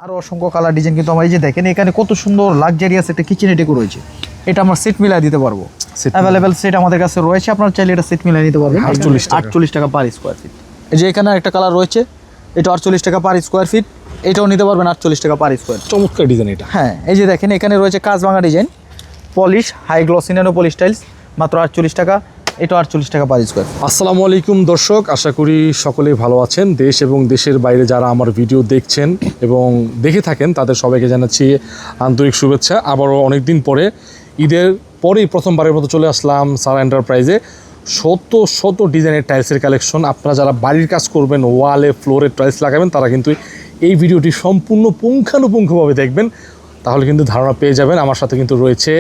আরও অসংখ্য colour design কিন্তু আমার এই যে দেখেন এখানে কত সুন্দর লাক্সারিয়াস একটা কিচেনে ডেকো রয়েছে। এটা আমরা সেট মিলাই দিতে পারবো, অ্যাভেলেবেল সেট আমাদের কাছে রয়েছে। আপনারা চাইলে এটা সেট মিলাই নিতে পারবেন 48 টাকা পার স্কোয়ার ফিট। এই যে এখানে একটা কালার রয়েছে, এটা 48 টাকা পার স্কোয়ার ফিট। এটাও নিতে পারবেন 48 টাকা পার স্কোয়ার। চমৎকার ডিজাইন এটা। হ্যাঁ, এই যে দেখেন এখানে রয়েছে কাজ ভাঙা design, polish high glossy nano polish tiles, মাত্র 48 টাকা। এটা 48 টাকা পার স্কোয়ার। আসসালামু আলাইকুম দর্শক, আশা করি সকলেই ভালো আছেন। দেশ এবং দেশের বাইরে যারা আমার ভিডিও দেখছেন এবং দেখে থাকেন তাদের সবাইকে জানাচ্ছি আন্তরিক শুভেচ্ছা। আবারও অনেকদিন পরে ঈদের পরেই প্রথমবারের মতো চলে আসলাম সারা এন্টারপ্রাইজে। শত ডিজাইনের টাইলসের কালেকশন। আপনারা যারা বাড়ির কাজ করবেন, ওয়ালে ফ্লোরে টাইলস লাগাবেন, তারা কিন্তু এই ভিডিওটি সম্পূর্ণ পুঙ্খানুপুঙ্খভাবে দেখবেন, তাহলে কিন্তু ধারণা পেয়ে যাবেন। আমার সাথে কিন্তু রয়েছে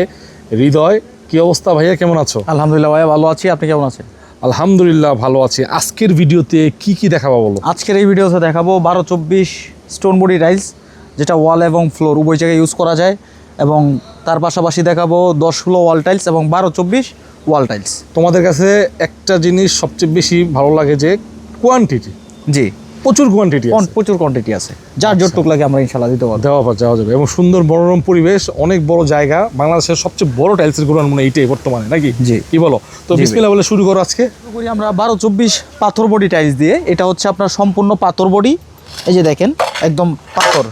হৃদয়। কি অবস্থা ভাইয়া, কেমন আছো? আলহামদুলিল্লাহ ভাইয়া ভালো আছি, আপনি কেমন আছেন? আলহামদুলিল্লাহ ভালো আছি। আজকের ভিডিওতে কি দেখাবো বলো? আজকের এই ভিডিওতে দেখাবো 12-24 স্টোন বডি টাইলস, যেটা ওয়াল এবং ফ্লোর উভয় জায়গায় ইউজ করা যায়, এবং তার পাশাপাশি দেখাবো 10-16 ওয়াল টাইলস এবং 12-24 ওয়াল টাইলস। তোমাদের কাছে একটা জিনিস সবচেয়ে বেশি ভালো লাগে যে কোয়ান্টিটি। জি, প্রচুর কোয়ান্টিটি, প্রচুর কোয়ান্টিটি আছে, যার যতটুকু লাগে আমরা ইনশাআল্লাহ দিতে পারবো, যাওয়া যাবে। এবং সুন্দর মনোরম পরিবেশ, অনেক বড় জায়গা, বাংলাদেশের সবচেয়ে বড় টাইলসের গোডাউন মনে হয় এইটাই বর্তমানে, নাকি? জি, কি বলো? তো বিসমিল্লাহ বলে শুরু করো। আজকে শুরু করি আমরা 12-24 পাথর বডি টাইলস দিয়ে। এটা হচ্ছে আপনার সম্পূর্ণ পাথর বডি। এই যে দেখেন একদম পাথর,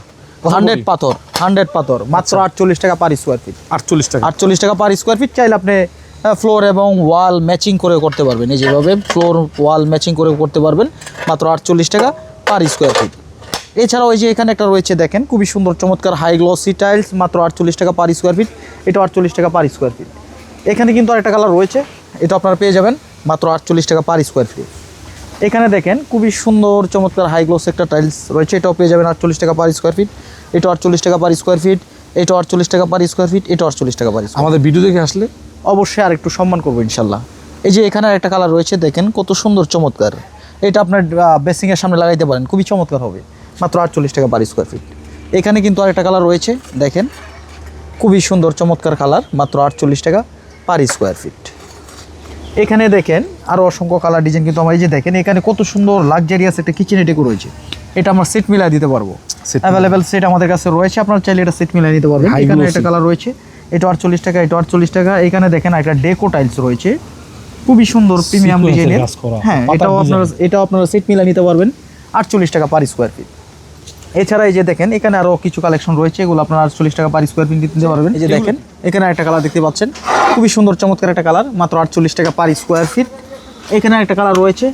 100 পাথর, মাত্র 48 টাকা পার স্কোয়ার ফিট। 48 টাকা পার স্কোয়ার ফিট। চাইলে আপনি ফ্লোর এবং ওয়াল ম্যাচিং করে করতে পারবেন, এই যেভাবে ফ্লোর ওয়াল ম্যাচিং করে করতে পারবেন, মাত্র 48 টাকা পার স্কোয়ার ফিট। এছাড়াও এই যে এখানে একটা রয়েছে দেখেন খুবই সুন্দর চমৎকার হাই গ্লসি টাইলস, মাত্র 48 টাকা পার স্কোয়ার ফিট। এটা 48 টাকা পার স্কোয়ার ফিট। এখানে কিন্তু আরেকটা কালার রয়েছে, এটা আপনারা পেয়ে যাবেন মাত্র 48 টাকা পার স্কোয়ার ফিট। এখানে দেখেন খুবই সুন্দর চমৎকার হাই গ্লস একটা টাইলস রয়েছে, এটাও পেয়ে যাবেন 48 টাকা পার স্কোয়ার ফিট। এটা 48 টাকা পার স্কোয়ার ফিট। এটা 48 টাকা পার স্কোয়ার ফিট। এটা 48 টাকা পার স্কোয়ার। আমাদের ভিডিও দেখে আসলে অবশ্যই আর একটু সম্মান করবো ইনশাল্লাহ। এই যে এখানে একটা কালার রয়েছে দেখেন কত সুন্দর চমৎকার, এটা আপনার বেসিংয়ের সামনে লাগাইতে পারেন, খুবই চমৎকার হবে, মাত্র 48 টাকা পার স্কোয়ার ফিট। এখানে কিন্তু আরেকটা কালার রয়েছে দেখেন খুবই সুন্দর চমৎকার কালার, মাত্র 48 টাকা পার স্কোয়ার ফিট। এখানে দেখেন আরও অসংখ্য কালার ডিজাইন কিন্তু আমার এই যে দেখেন এখানে কত সুন্দর লাক্সারিয়াস একটা কিচেনে ডেকো রয়েছে। এটা আমরা সেট মিলাই দিতে পারবো, অ্যাভেলেবেল সেট আমাদের কাছে রয়েছে। আপনারা চাইলে এটা সেট মিলাই নিতে পারবেন। এখানে একটা কালার রয়েছে, এটা 48 টাকা, এটা 48 টাকা। এখানে দেখেন একটা ডেকো টাইলস রয়েছে খুবই সুন্দর প্রিমিয়াম ডিজাইনের। হ্যাঁ, এটাও আপনারা সেট মিলাই নিতে পারবেন 48 টাকা পার স্কোয়ার ফিট। এছাড়া এই যে দেখেন এখানে আরও কিছু কালেকশন রয়েছে, এগুলো আপনারা 48 টাকা পার স্কোয়ার ফিট নিতে পারবেন। এই যে দেখেন এখানে একটা কালার দেখতে পাচ্ছেন খুবই সুন্দর চমৎকার একটা কালার, মাত্র 48 টাকা পার স্কোয়ার ফিট। এখানে একটা কালার রয়েছে,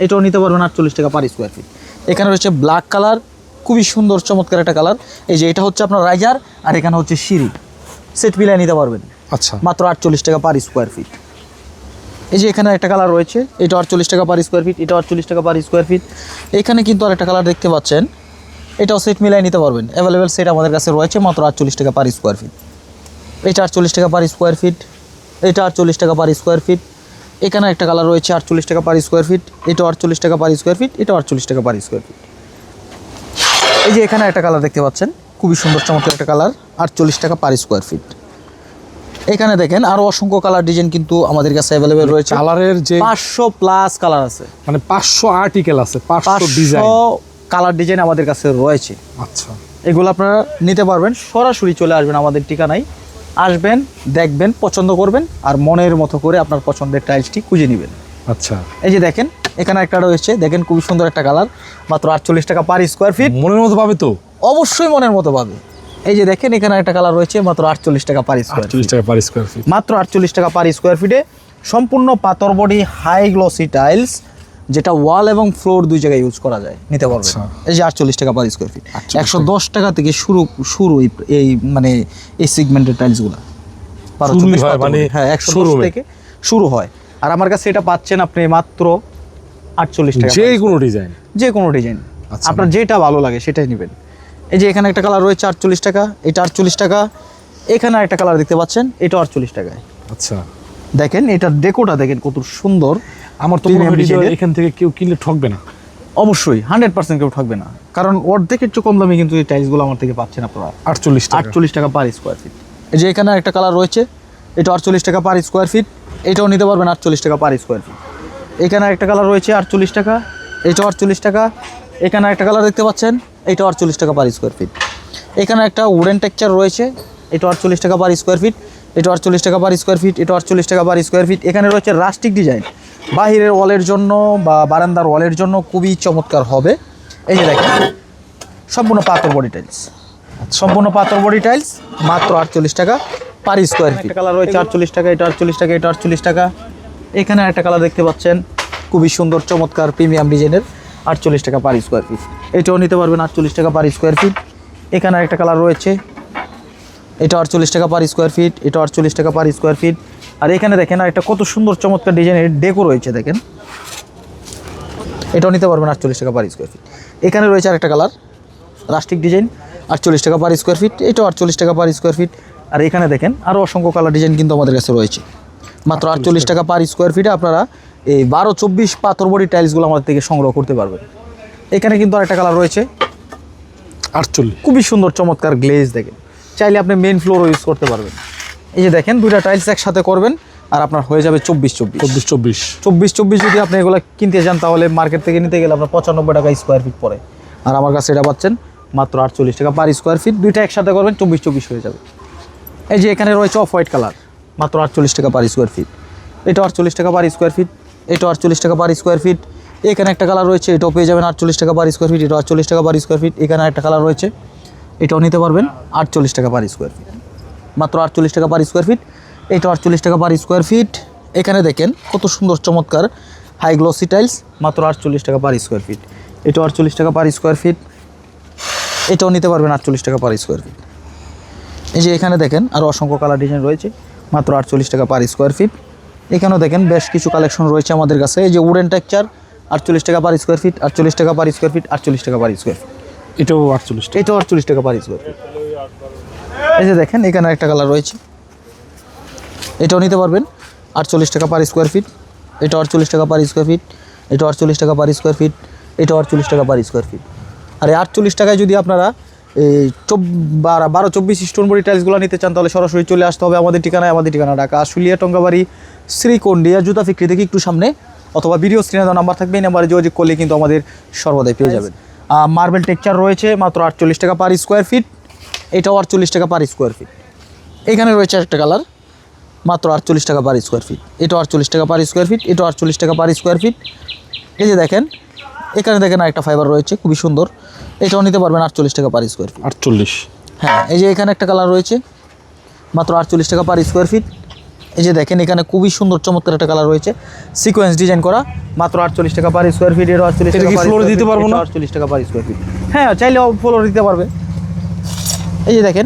এটাও নিতে পারবেন 48 টাকা পার স্কোয়ার ফিট। এখানে রয়েছে ব্ল্যাক কালার, খুবই সুন্দর চমৎকার একটা কালার। এই যে এটা হচ্ছে আপনার রাইজার, আর এখানে হচ্ছে সিঁড়ি, সেট মিলাই নিতে পারবেন, আচ্ছা, মাত্র 48 টাকা পার স্কোয়ার ফিট। এই যে এখানে একটা কালার রয়েছে, এটা 48 টাকা পার স্কোয়ার ফিট। এটা 48 টাকা পার স্কোয়ার ফিট। এখানে কিন্তু আরেকটা কালার দেখতে পাচ্ছেন, এটাও সেট মিলাই নিতে পারবেন, অ্যাভেলেবেল সেট আমাদের কাছে রয়েছে, মাত্র 48 টাকা পার স্কোয়ার ফিট। এটা 48 টাকা পার স্কোয়ার ফিট। এটা 48 টাকা পার স্কোয়ার ফিট। এখানে একটা কালার রয়েছে 48 টাকা পার স্কোয়ার ফিট। এটা 48 টাকা পার স্কোয়ার ফিট। এটা 48 টাকা পার স্কোয়ার ফিট। এই যে এখানে একটা কালার দেখতে পাচ্ছেন খুবই সুন্দর চমৎকার একটা কালার, 48 টাকা পার স্কোয়ার ফিট। এখানে দেখেন আরও অসংখ্য কালার ডিজাইন কিন্তু আমাদের কাছে অ্যাভেলেবেল রয়েছে। কালারের যে 500 প্লাস কালার আছে, মানে 500 আর্টিকেল আছে, 500 ডিজাইন কালার ডিজাইন আমাদের কাছে রয়েছে। আচ্ছা, এগুলো আপনারা নিতে পারবেন, সরাসরি চলে আসবেন আমাদের ঠিকানায়, আসবেন দেখবেন পছন্দ করবেন আর মনের মতো করে আপনার পছন্দের টাইলসটি খুঁজে নেবেন। আচ্ছা, এই যে দেখেন এখানে একটা রয়েছে দেখেন খুবই সুন্দর একটা কালার, মাত্র 48 টাকা পার স্কোয়ার ফিট। মনের মতো পাবে তো? অবশ্যই মনের মতো পাবে। এই যে দেখেন এখানে একটা কালার রয়েছে, মাত্র 48 টাকা পার স্কোয়ার ফিট। 48 টাকা পার স্কোয়ার ফিট, মাত্র 48 টাকা পার স্কোয়ার ফিটে সম্পূর্ণ পাথর বডি হাই গ্লসি টাইলস, যেটা ওয়াল এবং ফ্লোর দুই জায়গায় ইউজ করা যায়, নিতে পারবেন। এই যে 48 টাকা পার স্কোয়ার ফিট। 110 টাকা থেকে শুরু এই মানে এই সেগমেন্টের টাইলসগুলো, মানে হ্যাঁ 110 থেকে শুরু হয়। আর আমার কাছে এটা পাচ্ছেন আপনি মাত্র 48 টাকা, যে কোনো ডিজাইন আপনার যেটা ভালো লাগে সেটাই নেবেন। এই যে এখানে একটা কালার রয়েছে 48 টাকা, এটা 48 টাকা। এখানে একটা কালার দেখতে পাচ্ছেন, এটা 48 টাকায়। আচ্ছা, দেখেন এটার ডেকোটা দেখেন কত সুন্দর। আমার তো এখান থেকে কেউ কিনলে ঠকবে না? অবশ্যই 100% কেউ ঠকবে না, কারণ অর্ধেকের চেয়ে কম দামে কিন্তু এই টাইলসগুলো আমার থেকে পাচ্ছেন আপনারা 48 টাকা পার স্কোয়ার ফিট। এই যে এখানে একটা কালার রয়েছে, এটা 48 টাকা পার স্কোয়ার ফিট। এটাও নিতে পারবেন 48 টাকা পার স্কোয়ার ফিট। এখানে একটা কালার রয়েছে 48 টাকা, এটাও 48 টাকা। এখানে একটা কালার দেখতে পাচ্ছেন, এটা 48 টাকা পার স্কোয়ার ফিট। এখানে একটা উডেন টেক্সচার রয়েছে, এটা 48 টাকা পার স্কোয়ার ফিট, এটা 48 টাকা পার স্কোয়ার ফিট, এটা 48 টাকা পার স্কোয়ার ফিট। এখানে রয়েছে রাস্টিক ডিজাইন, বাহিরের ওয়ালের জন্য বা বারান্দার ওয়ালের জন্য খুবই চমৎকার হবে। এই যে দেখেন সম্পূর্ণ পাথর বডি টাইলস, সম্পূর্ণ পাথর বডি টাইলস, মাত্র 48 টাকা পার স্কোয়ার ফিট। একটা কালার রয়েছে 48 টাকা, এটা 48 টাকা, এটা 48 টাকা। এখানে একটা কালার দেখতে পাচ্ছেন খুবই সুন্দর চমৎকার প্রিমিয়াম ডিজাইনের, 48 টাকা পার স্কোয়ার ফিট। এটাও নিতে পারবেন 48 টাকা পার স্কোয়ার ফিট। এখানে একটা কালার রয়েছে, এটা 48 টাকা পার স্কোয়ার ফিট, এটা 48 টাকা পার স্কোয়ার ফিট। আর এখানে দেখেন একটা কত সুন্দর চমৎকার ডিজাইনের ডেকো রয়েছে, দেখেন এটাও নিতে পারবেন 48 টাকা পার স্কোয়ার ফিট। এখানে রয়েছে আরেকটা কালার রাস্টিক ডিজাইন, 48 টাকা পার স্কোয়ার ফিট, এটাও 48 টাকা পার স্কোয়ার ফিট। আর এখানে দেখেন আরও অসংখ্য কালার ডিজাইন কিন্তু আমাদের কাছে রয়েছে, মাত্র 48 টাকা পার স্কোয়ার ফিটে আপনারা এই 12-24 পাথর বডি টাইলসগুলো আমাদের থেকে সংগ্রহ করতে পারবেন। এখানে কিন্তু আরেকটা কালার রয়েছে 48, খুবই সুন্দর চমৎকার গ্লেজ, দেখেন চাইলে আপনি মেইন ফ্লোরও ইউজ করতে পারবেন। এই যে দেখেন দুইটা টাইলস একসাথে করবেন আর আপনার হয়ে যাবে 24-24 যদি আপনি এগুলো কিনতে যান তাহলে মার্কেট থেকে নিতে গেলে আপনার 95 টাকা স্কোয়ার ফিট পড়ে, আর আমার কাছে এটা পাচ্ছেন মাত্র 48 টাকা পার স্কোয়ার ফিট। দুইটা একসাথে করবেন 24 হয়ে যাবে। এই যে এখানে রয়েছে অফ হোয়াইট কালার, মাত্র 48 টাকা পার স্কোয়ার ফিট, এটা 48 টাকা পার স্কোয়ার ফিট, এটা 48 টাকা পার স্কোয়ার ফিট। এখানে একটা কালার রয়েছে, এটাও পেয়ে যাবেন 48 টাকা পার স্কোয়ার ফিট, এটা 48 টাকা পার স্কোয়ার ফিট। এখানে একটা কালার রয়েছে, এটাও নিতে পারবেন 48 টাকা পার স্কোয়ার ফিট, মাত্র 48 টাকা পার স্কোয়ার ফিট, এটা 48 টাকা পার স্কোয়ার ফিট। এখানে দেখেন কত সুন্দর চমৎকার হাই গ্লসি টাইলস, মাত্র 48 টাকা পার স্কোয়ার ফিট, এটা 48 টাকা পার স্কোয়ার ফিট, এটাও নিতে পারবেন 48 টাকা পার স্কোয়ার ফিট। এই যে এখানে দেখেন আরও অসংখ্য কালার ডিজাইন রয়েছে, মাত্র 48 টাকা পার স্কোয়ার ফিট। এখানেও দেখেন বেশ কিছু কালেকশন রয়েছে আমাদের কাছে। এই যে উডেন টেক্সচার 48 টাকা পার স্কোয়ার ফিট, 48 টাকা পার স্কোয়ার ফিট, 48 টাকা পার স্কোয়ার ফিট, এটাও 48 টাকা, এটাও 48 টাকা পার স্কোয়ার ফিট। এই যে দেখেন এখানে একটা কালার রয়েছে, এটাও নিতে পারবেন 48 টাকা পার স্কোয়ার ফিট, এটা 48 টাকা পার স্কোয়ার ফিট, এটা 48 টাকা পার স্কোয়ার ফিট, এটা 48 টাকা পার স্কোয়ার ফিট। আর এই 48 টাকায় যদি আপনারা এই 12-24 স্টোন বডি টাইলসগুলো নিতে চান তাহলে সরাসরি চলে আসতে হবে আমাদের ঠিকানা ঢাকা আশুলিয়া টঙ্গাবাড়ি শ্রীকন্ডিয়া জুতা ফ্যাক্টরি থেকে একটু সামনে, অথবা ভিডিও স্ক্রিনে দেওয়া নাম্বার থাকবে, এই নাম্বারে যোগাযোগ করলে কিন্তু আমাদের সর্বদাই পেয়ে যাবেন। মার্বেল টেক্সচার রয়েছে মাত্র 48 টাকা পার স্কোয়ার ফিট, এটাও 48 টাকা পার স্কোয়ার ফিট। এখানে রয়েছে একটা কালার, মাত্র 48 টাকা পার স্কোয়ার ফিট, এটাও 48 টাকা পার স্কোয়ার ফিট, এটাও 48 টাকা পার স্কোয়ার ফিট। এই যে দেখেন এখানে দেখেন আরেকটা ফাইবার রয়েছে খুবই সুন্দর, এটাও নিতে পারবেন 48 টাকা পার স্কোয়ার ফিট। 48, হ্যাঁ এই যে এখানে একটা কালার রয়েছে মাত্র 48 টাকা পার স্কোয়ার ফিট। এই যে দেখেন এখানে খুবই সুন্দর চমৎকার একটা কালার রয়েছে সিকোয়েন্স ডিজাইন করা, মাত্র 48 টাকা পার স্কোয়ার ফিট, এটাও 48 টাকা পার ফ্লোরে দিতে পারবো না, 48 টাকা পার স্কোয়ার ফিট। হ্যাঁ চাইলে ফ্লোর দিতে পারবে। এই যে দেখেন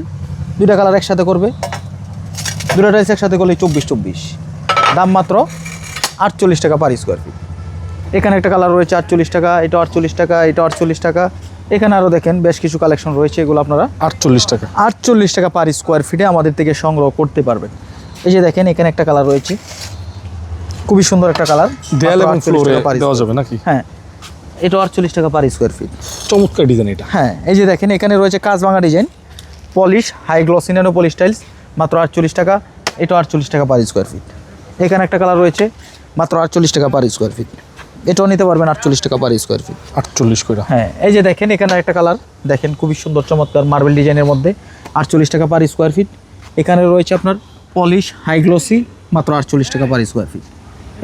দুইটা কালার একসাথে করবে, দুটো টাইলস একসাথে করলে 24, দাম মাত্র 48 টাকা পার স্কোয়ার ফিট। এখানে একটা কালার রয়েছে 48 টাকা, এটা 48 টাকা, এটা 48 টাকা। এখানে আরও দেখেন বেশ কিছু কালেকশন রয়েছে, এগুলো আপনারা 48 টাকা, 48 টাকা পার স্কোয়ার ফিটে আমাদের থেকে সংগ্রহ করতে পারবেন। এই যে দেখেন এখানে একটা কালার রয়েছে খুবই সুন্দর একটা কালার, দেয়াল এবং ফ্লোরে দেওয়া যাবে নাকি? হ্যাঁ এটা 48 টাকা পার স্কোয়ার ফিট, চমৎকার ডিজাইন এটা। হ্যাঁ এই যে দেখেন এখানে রয়েছে কাজ ভাঙা design, polish high gloss nano polish tiles, মাত্র 48 টাকা, এটা 48 টাকা পার স্কোয়ার ফিট। এখানে একটা কালার রয়েছে মাত্র 48 টাকা পার স্কোয়ার ফিট, এটাও নিতে পারবেন 48 টাকা পার স্কোয়ার ফিট। 48 করে। হ্যাঁ এই যে দেখেন এখানে একটা কালার দেখেন খুবই সুন্দর চমৎকার মার্বেল ডিজাইনের মধ্যে, 48 টাকা পার স্কোয়ার ফিট। এখানে রয়েছে আপনার পলিশ হাই গ্লসি, মাত্র 48 টাকা পার স্কোয়ার ফিট।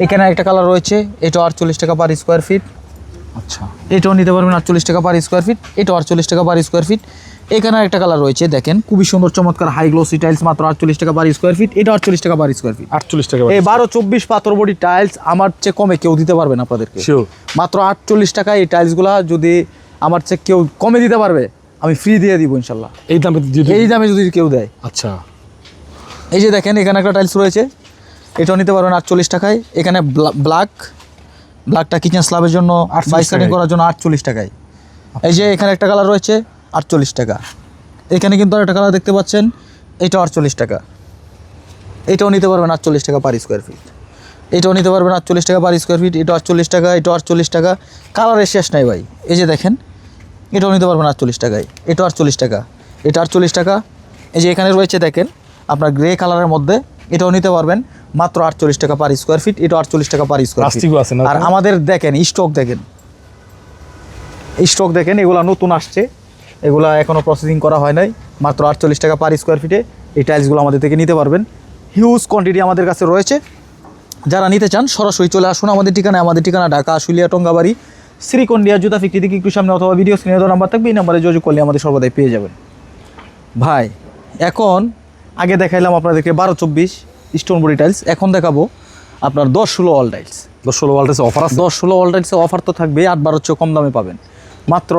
এখানে একটা কালার রয়েছে, এটাও 48 টাকা পার স্কোয়ার ফিট। আচ্ছা এটাও নিতে পারবেন 48 টাকা পার স্কোয়ার ফিট, এটাও 48 টাকা পার স্কোয়ার ফিট। এখানে একটা কালার রয়েছে দেখেন খুবই সুন্দর চমৎকার হাই গ্লসি টাইলস, মাত্র 48 টাকা পার স্কোয়ার ফিট, এটা 48 টাকা পার স্কোয়ার ফিট। 48 টাকা, এই 12-24 পাথর বডি টাইলস আমার চেয়ে কমে কেউ দিতে পারবে না আপনাদেরকে, শিওর। মাত্র 48 টাকায় এই টাইলসগুলো যদি আমার চেয়ে কেউ কমে দিতে পারবে আমি ফ্রি দিয়ে দিব ইনশাল্লাহ, এই দামে এই দামে যদি কেউ দেয়। আচ্ছা এই যে দেখেন এখানে একটা টাইলস রয়েছে, এটাও নিতে পারবেন 48 টাকায়। এখানে ব্ল্যাকটা কিচেন স্ল্যাবের জন্য 22 কাটিং করার জন্য 48 টাকায়। এই যে এখানে একটা কালার রয়েছে 48 টাকা। এখানে কিন্তু আর একটা কালার দেখতে পাচ্ছেন, এটাও 48 টাকা, এটাও নিতে পারবেন 48 টাকা পার স্কোয়ার ফিট, এটাও নিতে পারবেন 48 টাকা পার স্কোয়ার ফিট, এটা 48 টাকা, এটা 48 টাকা। কালারের শেষ নাই ভাই। এই যে দেখেন এটাও নিতে পারবেন 48 টাকায়, এটা 48 টাকা, এটা 48 টাকা। এই যে এখানে রয়েছে দেখেন আপনার গ্রে কালারের মধ্যে, এটাও নিতে পারবেন মাত্র 48 টাকা পার স্কোয়ার ফিট, এটা 48 টাকা পার স্কোয়ার ফিট। প্লাস্টিকও আছে না? আর আমাদের দেখেন স্টক দেখেন, এগুলো নতুন আসছে, এগুলা এখনও প্রসেসিং করা হয় নাই, মাত্র 48 টাকা পার স্কোয়ার ফিটে এই টাইলসগুলো আমাদের থেকে নিতে পারবেন। হিউজ কোয়ান্টিটি আমাদের কাছে রয়েছে। যারা নিতে চান সরাসরি চলে আসুন আমাদের ঠিকানা ঢাকা আশুলিয়া টঙ্গাবাড়ি শ্রীকন্ডিয়া জুতা ফ্যাক্টরি থেকে একটু সামনে, অথবা ভিডিও স্ক্রিনে দেওয়া নাম্বার থাকবে, এই নাম্বারে যোগাযোগ করলে আমাদের সর্বদাই পেয়ে যাবেন। ভাই এখন আগে দেখাইলাম আপনাদেরকে 12-24 স্টোন বডি টাইলস, এখন দেখাবো আপনার 10-16 অল টাইলস। 10-16 ওয়াল্টেজ অফার আছে? 10-16 অল টাইলসে অফার তো থাকবে, 8-12 চেয়ে কম দামে পাবেন, মাত্র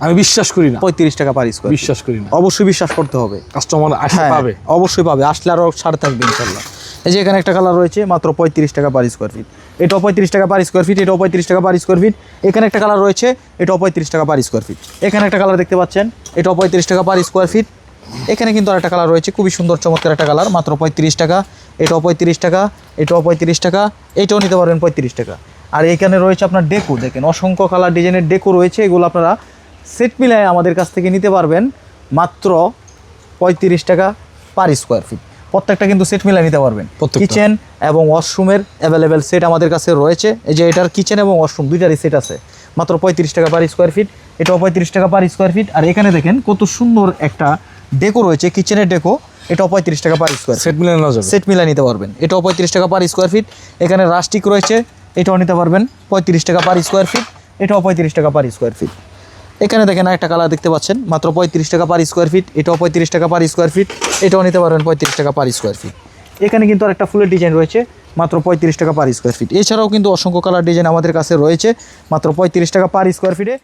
আমি বিশ্বাস করি না, 35 টাকা পার স্কোয়ার। বিশ্বাস করি না। অবশ্যই বিশ্বাস করতে হবে, কাস্টমার আসলে হ্যাঁ, পাবে। অবশ্যই পাবে, আসলে আরও ছাড় থাকবে ইনশাল্লাহ। এই যে এখানে একটা কালার রয়েছে মাত্র 35 টাকা পার স্কোয়ার ফিট, এটাও 35 টাকা পার স্কোয়ার ফিট, এটাও 35 টাকা পার স্কোয়ার ফিট। এখানে একটা কালার রয়েছে, এটাও 35 টাকা পার স্কোয়ার ফিট। এখানে একটা কালার দেখতে পাচ্ছেন, এটাও 35 টাকা পার স্কোয়ার ফিট। এখানে কিন্তু আরেকটা কালার রয়েছে, খুবই সুন্দর চমৎকার একটা কালার, মাত্র 35 টাকা, এটাও 35 টাকা, এটাও 35 টাকা, এটাও নিতে পারবেন 35 টাকা। আর এখানে রয়েছে আপনার ডেকো, দেখেন অসংখ্য কালার ডিজাইনের ডেকো রয়েছে, এগুলো আপনারা সেট মিলায় আমাদের কাছ থেকে নিতে পারবেন মাত্র 35 টাকা পার স্কোয়ার ফিট। প্রত্যেকটা কিন্তু সেট মিলায় নিতে পারবেন। প্রত্যেকটা। কিচেন এবং ওয়াশরুমের অ্যাভেলেবেল সেট আমাদের কাছে রয়েছে। এই যে এটার কিচেন এবং ওয়াশরুম দুইটারই সেট আছে, মাত্র 35 টাকা পার স্কোয়ার ফিট, এটাও 35 টাকা পার স্কোয়ার ফিট। আর এখানে দেখেন কত সুন্দর একটা ডেকো রয়েছে, কিচেনের ডেকো, এটাও 35 টাকা পার স্কোয়ার সেট মিলে না যাবে? সেট মিলায় নিতে পারবেন, এটাও 35 টাকা পার স্কোয়ার ফিট। এখানে রাস্টিক রয়েছে, এটাও নিতে পারবেন 35 টাকা পার স্কোয়ার ফিট, এটাও 35 টাকা পার স্কোয়ার ফিট। এখানে দেখেন একটা কালার দেখতে পাচ্ছেন, মাত্র 35 টাকা পার স্কোয়ার ফিট, এটাও 35 টাকা পার স্কোয়ার ফিট, এটাও নিতে পারবেন 35 টাকা পার স্কোয়ার ফিট। এখানে কিন্তু আরেকটা ফুলের ডিজাইন রয়েছে, মাত্র 35 টাকা পার স্কোয়ার ফিট। এছাড়াও কিন্তু অসংখ্য কালার ডিজাইন আমাদের কাছে রয়েছে, মাত্র 35 টাকা পার স্কোয়ার ফিটে।